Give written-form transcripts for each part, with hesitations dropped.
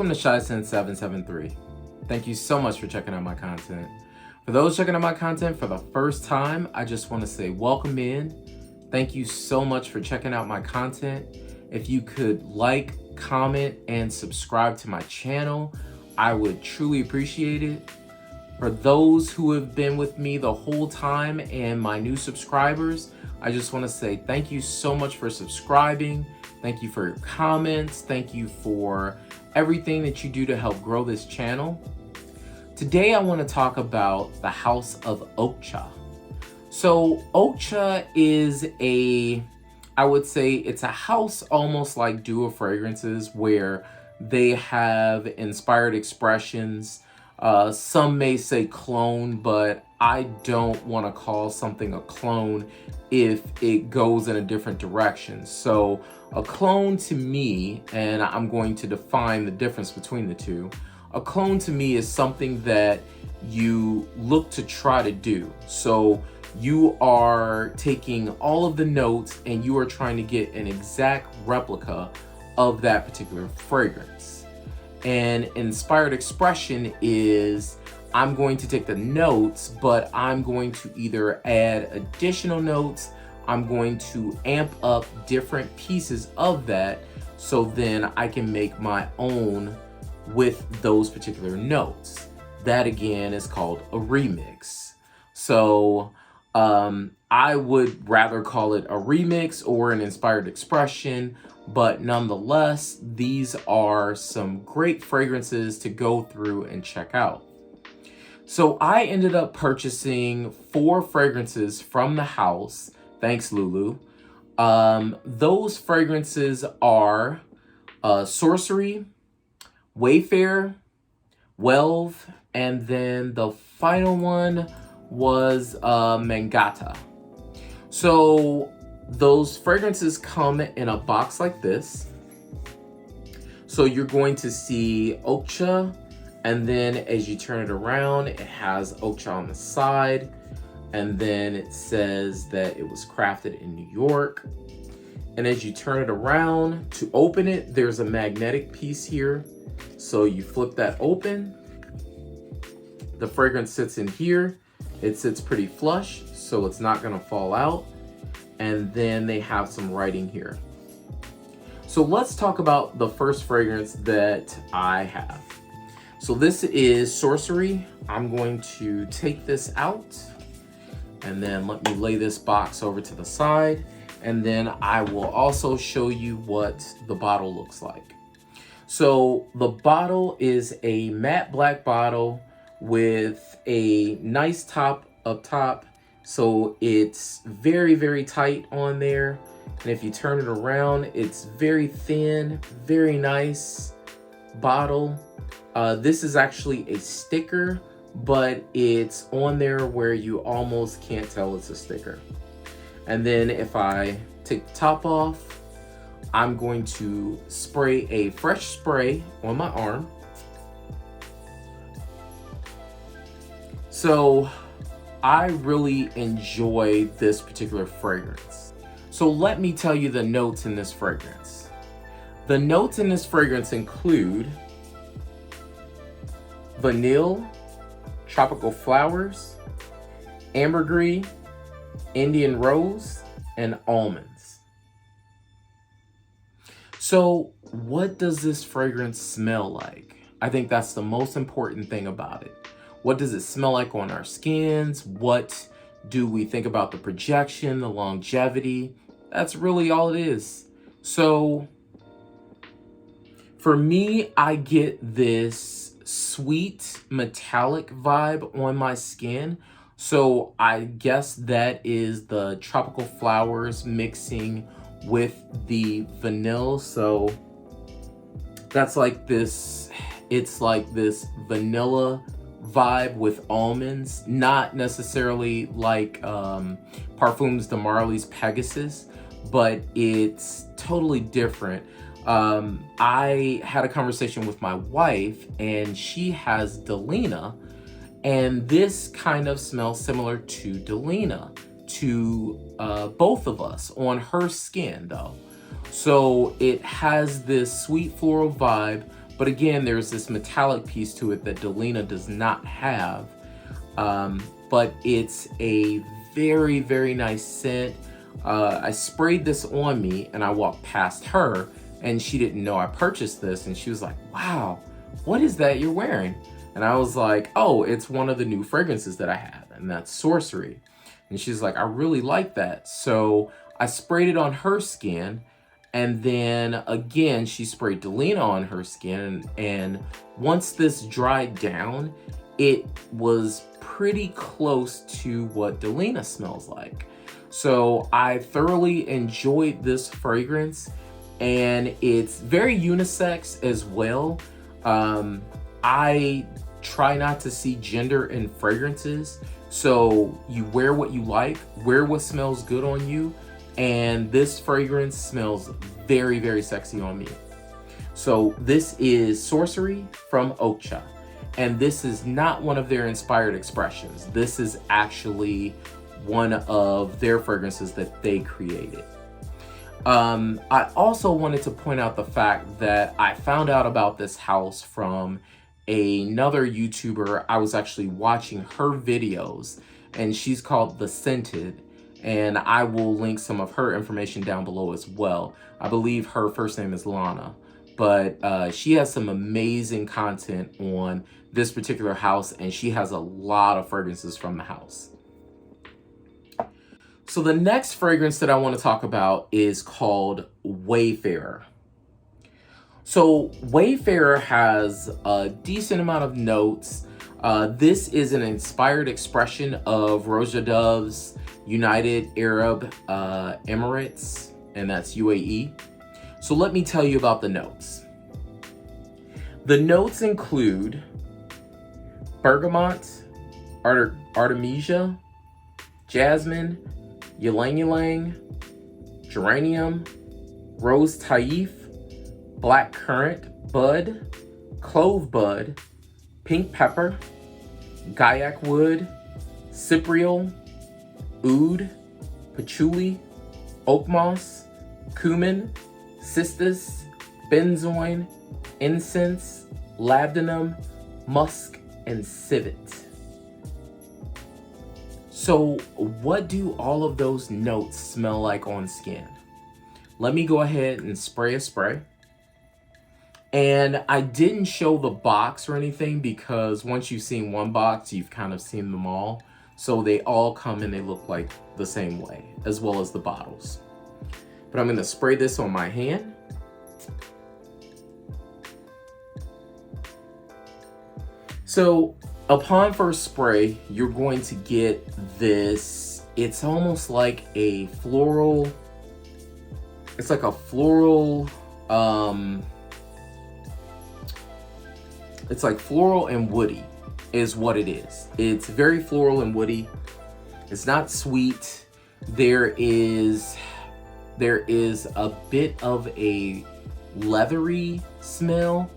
Welcome to Shysen773. Thank you so much for checking out my content. For those checking out my content for the first time, I just want to say welcome in. Thank you so much for checking out my content. If you could like, comment, and subscribe to my channel, I would truly appreciate it. For those who have been with me the whole time and my new subscribers, I just want to say thank you so much for subscribing. Thank you for your comments. Thank you for everything that you do to help grow this channel. Today I want to talk about the House of Oakcha. So Oakcha is I would say it's a house almost like Duo Fragrances, where they have inspired expressions. Some may say clone, but I don't want to call something a clone if it goes in a different direction. So a clone to me, and I'm going to define the difference between the two. A clone to me is something that you look to try to do. So you are taking all of the notes and you are trying to get an exact replica of that particular fragrance. And inspired expression is I'm going to take the notes, but I'm going to either add additional notes, I'm going to amp up different pieces of that, so then I can make my own with those particular notes. That again is called a remix. So I would rather call it a remix or an inspired expression, but nonetheless, these are some great fragrances to go through and check out. So I ended up purchasing 4 fragrances from the house. Thanks, Lulu. Those fragrances are Sorcery, Wayfarer, Whelve, and then the final one was Mangata. So those fragrances come in a box like this. So you're going to see Oakcha, and then as you turn it around, it has Oakcha on the side, and then it says that it was crafted in New York. And as you turn it around to open it, there's a magnetic piece here. So you flip that open, the fragrance sits in here. It sits pretty flush, so it's not gonna fall out. And then they have some writing here. So let's talk about the first fragrance that I have. So this is Sorcery. I'm going to take this out, and then let me lay this box over to the side, and then I will also show you what the bottle looks like. So the bottle is a matte black bottle with a nice top up top. So it's very, very tight on there. And if you turn it around, it's very thin, very nice bottle. This is actually a sticker, but it's on there where you almost can't tell it's a sticker. And then if I take the top off, I'm going to spray a fresh spray on my arm. So I really enjoy this particular fragrance. So let me tell you the notes in this fragrance. The notes in this fragrance include vanilla, tropical flowers, ambergris, Indian rose, and almonds. So what does this fragrance smell like? I think that's the most important thing about it. What does it smell like on our skins? What do we think about the projection, the longevity? That's really all it is. So for me, I get this sweet metallic vibe on my skin. So I guess that is the tropical flowers mixing with the vanilla. So that's like this, it's like this vanilla vibe with almonds, not necessarily like Parfums de Marly's Pegasus, but it's totally different. I had a conversation with my wife, and she has Delina, and this kind of smells similar to Delina, to both of us on her skin though. So it has this sweet floral vibe, But again, there's this metallic piece to it that Delina does not have. But it's a very, very nice scent. I sprayed this on me and I walked past her and she didn't know I purchased this, and she was like, wow, what is that you're wearing? And I was like, oh, it's one of the new fragrances that I have, and that's Sorcery. And she's like, I really like that. So I sprayed it on her skin, and then again, she sprayed Delina on her skin, and once this dried down, it was pretty close to what Delina smells like. So I thoroughly enjoyed this fragrance, and it's very unisex as well. I try not to see gender in fragrances, so you wear what you like, wear what smells good on you, and this fragrance smells very, very sexy on me. So this is Sorcery from Oakcha, and this is not one of their inspired expressions. This is actually one of their fragrances that they created. I also wanted to point out the fact that I found out about this house from another YouTuber. I was actually watching her videos, and she's called The Scented, and I will link some of her information down below as well. I believe her first name is Lana, but she has some amazing content on this particular house, and she has a lot of fragrances from the house. So the next fragrance that I want to talk about is called Wayfarer. So Wayfarer has a decent amount of notes. This is an inspired expression of Roja Dove's United Arab Emirates, and that's UAE. So let me tell you about the notes. The notes include Bergamont, Artemisia, Jasmine, Ylang-ylang, Geranium, Rose Taif, Black Currant Bud, Clove Bud, Pink Pepper, Gaiac Wood, Cypriol, Oud, Patchouli, Oakmoss, Cumin, Cistus, Benzoin, Incense, Labdanum, Musk, and Civet. So what do all of those notes smell like on skin? Let me go ahead and spray a spray. And I didn't show the box or anything because once you've seen one box, you've kind of seen them all. So they all come and they look like the same way, as well as the bottles. But I'm gonna spray this on my hand. So upon first spray, you're going to get this, it's almost like a floral, it's like a floral, it's like floral and woody is what it is. It's very floral and woody. It's not sweet. There is a bit of a leathery smell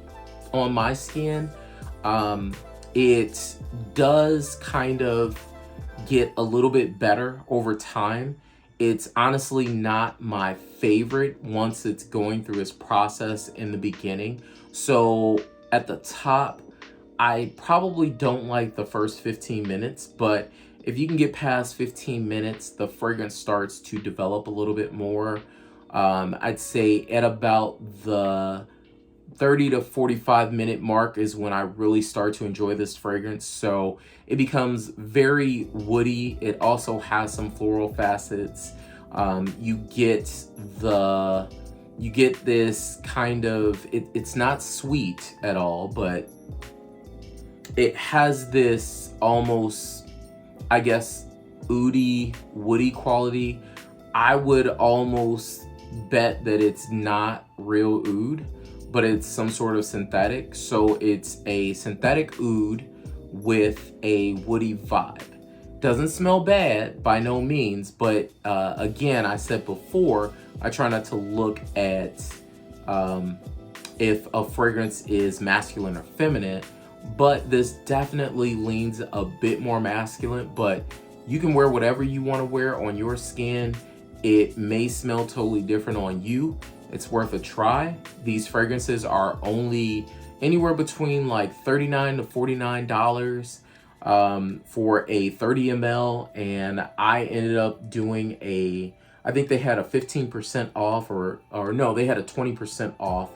on my skin. It does kind of get a little bit better over time. It's honestly not my favorite once it's going through its process in the beginning. So at the top, I probably don't like the first 15 minutes, but if you can get past 15 minutes, the fragrance starts to develop a little bit more. I'd say at about the 30 to 45 minute mark is when I really start to enjoy this fragrance. So it becomes very woody. It also has some floral facets. You get this kind of, it's not sweet at all, but it has this almost, I guess, oudy, woody quality. I would almost bet that it's not real oud, but it's some sort of synthetic. So it's a synthetic oud with a woody vibe. Doesn't smell bad by no means, but again, I said before, I try not to look at if a fragrance is masculine or feminine, but this definitely leans a bit more masculine, but you can wear whatever you want to wear on your skin. It may smell totally different on you. It's worth a try. These fragrances are only anywhere between like $39 to $49 for a 30 ml, and I ended up doing I think they had a 15% off, or no, they had a 20% off.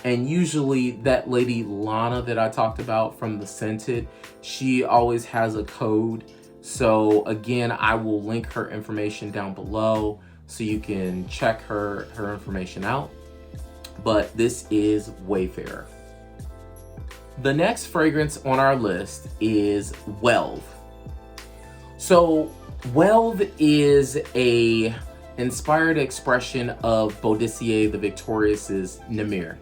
And usually that lady Lana that I talked about from the Scented, she always has a code. So again, I will link her information down below so you can check her information out. But this is Wayfarer. The next fragrance on our list is Whelve. So Whelve is a inspired expression of Bodecia the Victorious's Nemer.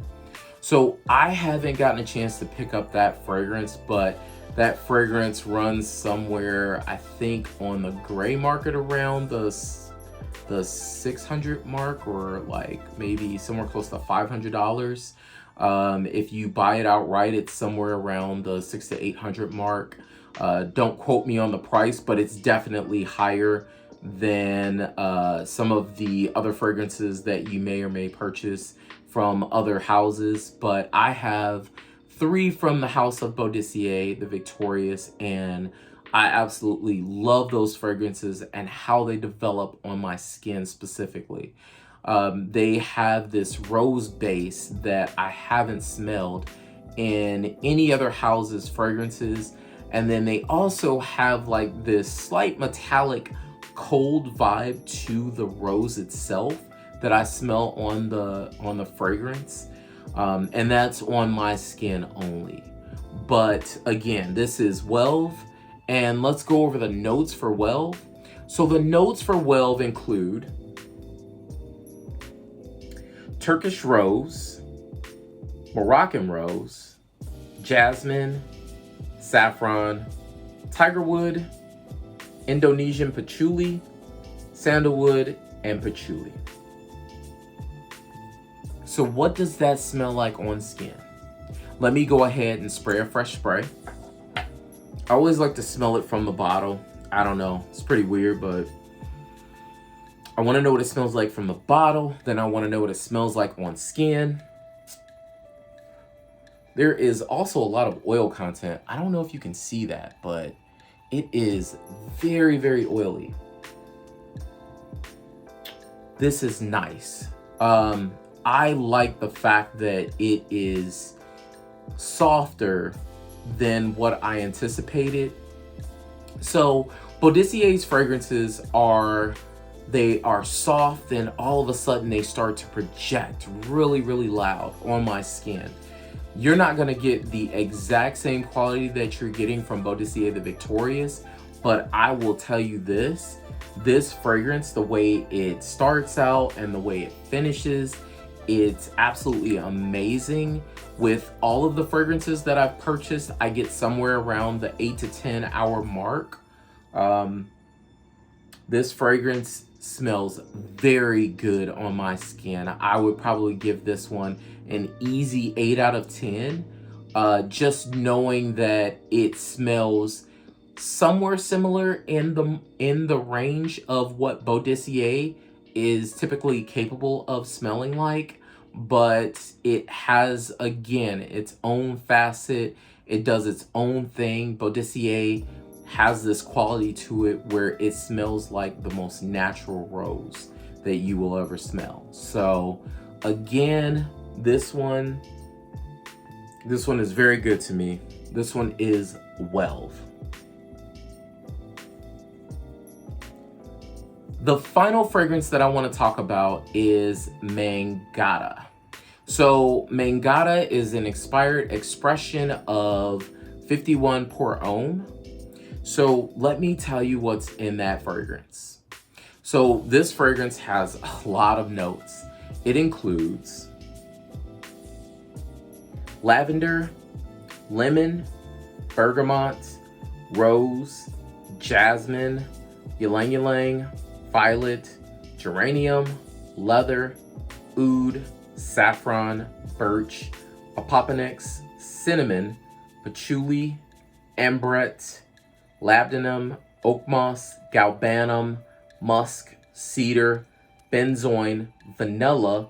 So I haven't gotten a chance to pick up that fragrance, but that fragrance runs somewhere, I think, on the gray market around the 600 mark, or like maybe somewhere close to $500. If you buy it outright, it's somewhere around the $600 to $800 mark. Don't quote me on the price, but it's definitely higher than some of the other fragrances that you may or may purchase from other houses. But I have 3 from the house of Bodecia the Victorious, and I absolutely love those fragrances and how they develop on my skin specifically. They have this rose base that I haven't smelled in any other house's fragrances. And then they also have like this slight metallic cold vibe to the rose itself that I smell on the fragrance. And that's on my skin only. But again, this is Whelve, and let's go over the notes for Whelve. So the notes for Whelve include Turkish rose, Moroccan rose, jasmine, saffron, Tigerwood, Indonesian patchouli, sandalwood, and patchouli. So what does that smell like on skin? Let me go ahead and spray a fresh spray. I always like to smell it from the bottle. I don't know, it's pretty weird, but I want to know what it smells like from the bottle. Then I want to know what it smells like on skin. There is also a lot of oil content. I don't know if you can see that, but it is very, very oily. This is nice. I like the fact that it is softer than what I anticipated. So Bodecia's fragrances they are soft, and all of a sudden they start to project really, really loud on my skin. You're not gonna get the exact same quality that you're getting from Bodecia the Victorious, but I will tell you this fragrance, the way it starts out and the way it finishes, it's absolutely amazing. With all of the fragrances that I've purchased, I get somewhere around the 8 to 10 hour mark. This fragrance smells very good on my skin. I would probably give this one an easy 8 out of 10. Just knowing that it smells somewhere similar in the range of what Bodecia is typically capable of smelling like, but it has, again, its own facet. It does its own thing. Bodecia has this quality to it where it smells like the most natural rose that you will ever smell. So again, this one is very good to me. This one is Whelve. The final fragrance that I want to talk about is Mangata. So Mangata is an inspired expression of 51 Pour Homme. So let me tell you what's in that fragrance. So this fragrance has a lot of notes. It includes lavender, lemon, bergamot, rose, jasmine, ylang-ylang, violet, geranium, leather, oud, saffron, birch, Opoponax, cinnamon, patchouli, Ambrette, Labdanum, Oakmoss, Galbanum, Musk, Cedar, Benzoin, vanilla,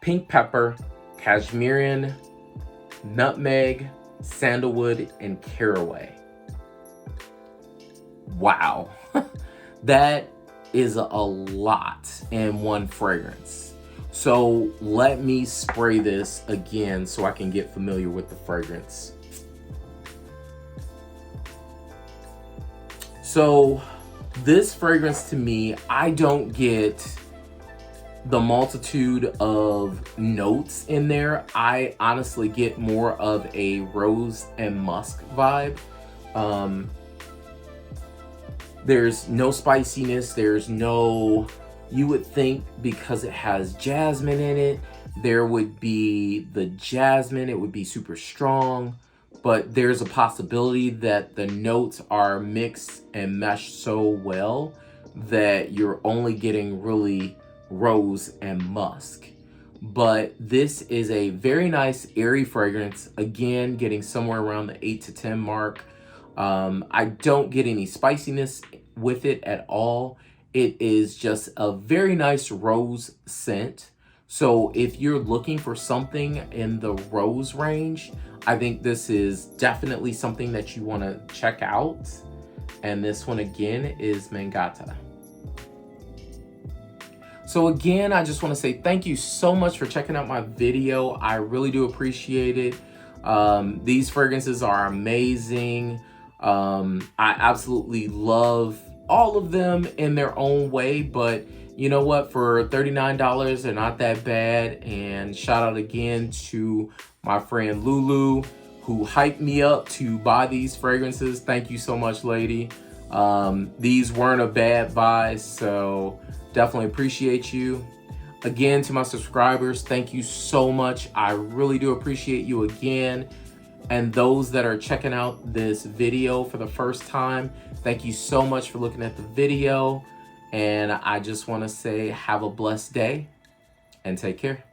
pink pepper, Cashmeran, Nutmeg, Sandalwood, and Caraway. Wow. That is a lot in one fragrance. So let me spray this again so I can get familiar with the fragrance. So this fragrance, to me, I don't get the multitude of notes in there. I honestly get more of a rose and musk vibe. There's no spiciness. There's no, you would think because it has jasmine in it, there would be the jasmine, it would be super strong, but there's a possibility that the notes are mixed and meshed so well that you're only getting really rose and musk. But this is a very nice airy fragrance, again getting somewhere around the 8 to 10 mark. I don't get any spiciness with it at all. It is just a very nice rose scent. So if you're looking for something in the rose range, I think this is definitely something that you want to check out. And this one again is Mangata. So again, I just want to say thank you so much for checking out my video. I really do appreciate it. These fragrances are amazing. I absolutely love all of them in their own way, but you know what, for $39 they're not that bad. And shout out again to my friend Lulu who hyped me up to buy these fragrances. Thank you so much, lady. These weren't a bad buy, so definitely appreciate you. Again, to my subscribers, thank you so much. I really do appreciate you again. And those that are checking out this video for the first time, thank you so much for looking at the video. And I just want to say have a blessed day and take care.